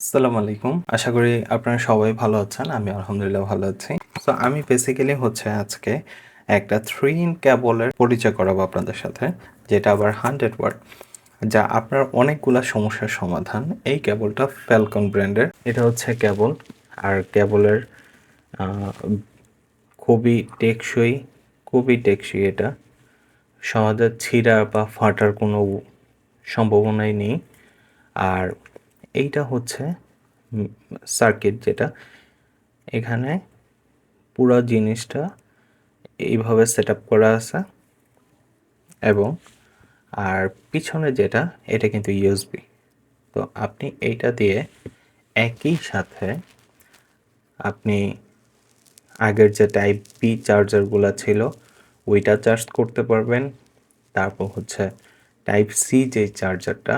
আসসালামু আলাইকুম। আশা করি আপনারা সবাই ভালো আছেন। আমি আলহামদুলিল্লাহ ভালো আছি। সো আমি বেসিক্যালি আজকে একটা 3 ইন কেবলের পরিচয় করাবো আপনাদের সাথে, যেটা আবার 100 ওয়াট, যা আপনার অনেকগুলা সমস্যার সমাধান। এই কেবলটা ফ্যালকন ব্র্যান্ডের। এটা হচ্ছে কেবল, আর কেবলের আ খুবই টেকসই, এটা। সহজে ছিঁড়া বা ফাটার কোনো সম্ভাবনাই নেই। আর এইটা হচ্ছে সার্কিট, যেটা এখানে পুরো জিনিসটা এইভাবে সেটআপ করা আছে, এবং আর পিছনে যেটা, এটা কিন্তু ইউএসবি। তো আপনি এইটা দিয়ে একই সাথে আপনি আগের যে টাইপ বি চার্জারগুলো ছিল ওইটা চার্জ করতে পারবেন। তারপর টাইপ সি যে চার্জারটা,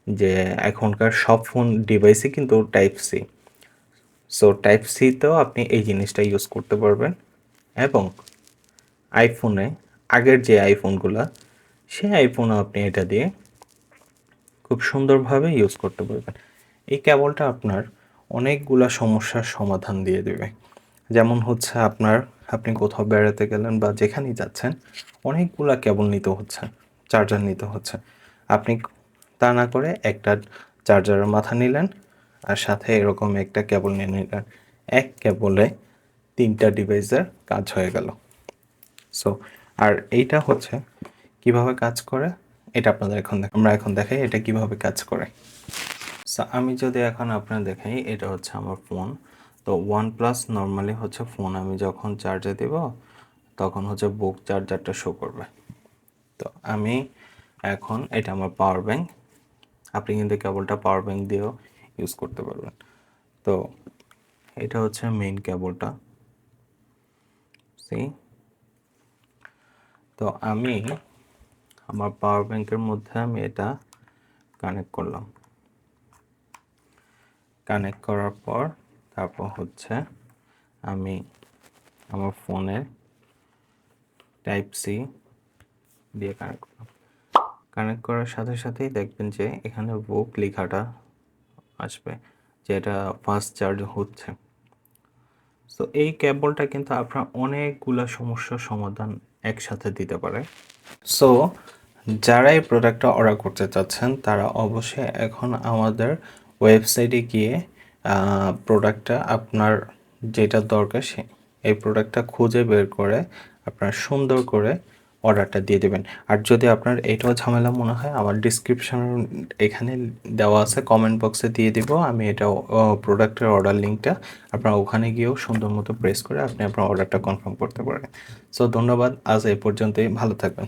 যে এখনকার সব ফোন ডিভাইসই কিন্তু টাইপ সি। সো টাইপ সিতেও আপনি এই জিনিসটা ইউজ করতে পারবেন, এবং আইফোনে আগের যে আইফোনগুলো, সেই আইফোনও আপনি এটা দিয়ে খুব সুন্দরভাবে ইউজ করতে পারবেন। এই কেবলটা আপনার অনেকগুলা সমস্যার সমাধান দিয়ে দেবে। যেমন আপনি কোথাও বেড়াতে গেলেন বা যেখানেই যাচ্ছেন, অনেকগুলা কেবল নিতে হচ্ছে, চার্জার নিতে হচ্ছে। আপনি তা না করে একটা চার্জারের মাথা নিলেন, আর সাথে এরকম একটা কেবল নিয়ে নিলেন। এক কেবলে 3টা ডিভাইসের কাজ হয়ে গেল। সো আর এইটা কিভাবে কাজ করে, এটা আমরা এখন দেখাই এটা কিভাবে কাজ করে। সো আমি যদি এখন আপনার দেখাই, এটা আমার ফোন। তো OnePlus নর্মালি ফোন আমি যখন চার্জে দেব, তখন বুক চার্জারটা শো করবে। তো আমি এখন এটা আমার পাওয়ার ব্যাংক। আপনি কিন্তু কেবলটা পাওয়ার ব্যাংক দিয়েও ইউজ করতে পারবেন। তো এটা মেইন কেবলটা। তো আমি আমার পাওয়ার ব্যাংকের মধ্যে আমি এটা কানেক্ট করলাম। কানেক্ট করার পর তারপর আমি আমার ফোনে টাইপ সি দিয়ে কানেক্ট করলাম। কানেক্ট করার সাথে সাথেই দেখবেন যে এখানে বুক লেখাটা আসবে, যেটা ফাস্ট চার্জ হচ্ছে। সো এই কেবলটা কিন্তু আপনার অনেকগুলা সমস্যার সমাধান একসাথে দিতে পারে। সো যারা এই প্রোডাক্টটা অর্ডার করতে চাচ্ছেন, তারা অবশ্যই এখন আমাদের ওয়েবসাইটে গিয়ে প্রোডাক্টটা আপনার যেটা দরকার এই প্রোডাক্টটা খুঁজে বের করে আপনার সুন্দর করে অর্ডারটা দিয়ে দেবেন। আর যদি আপনার এটাও ঝামেলা মনে হয়, আমার ডিসক্রিপশন এখানে দেওয়া আছে, কমেন্ট বক্সে দিয়ে দিব আমি এটা প্রোডাক্টের অর্ডার লিঙ্কটা। আপনারা ওখানে গিয়েও সুন্দর মতো প্রেস করে আপনি আপনার অর্ডারটা কনফার্ম করতে পারেন। সো ধন্যবাদ, আজ এই পর্যন্তই, ভালো থাকবেন।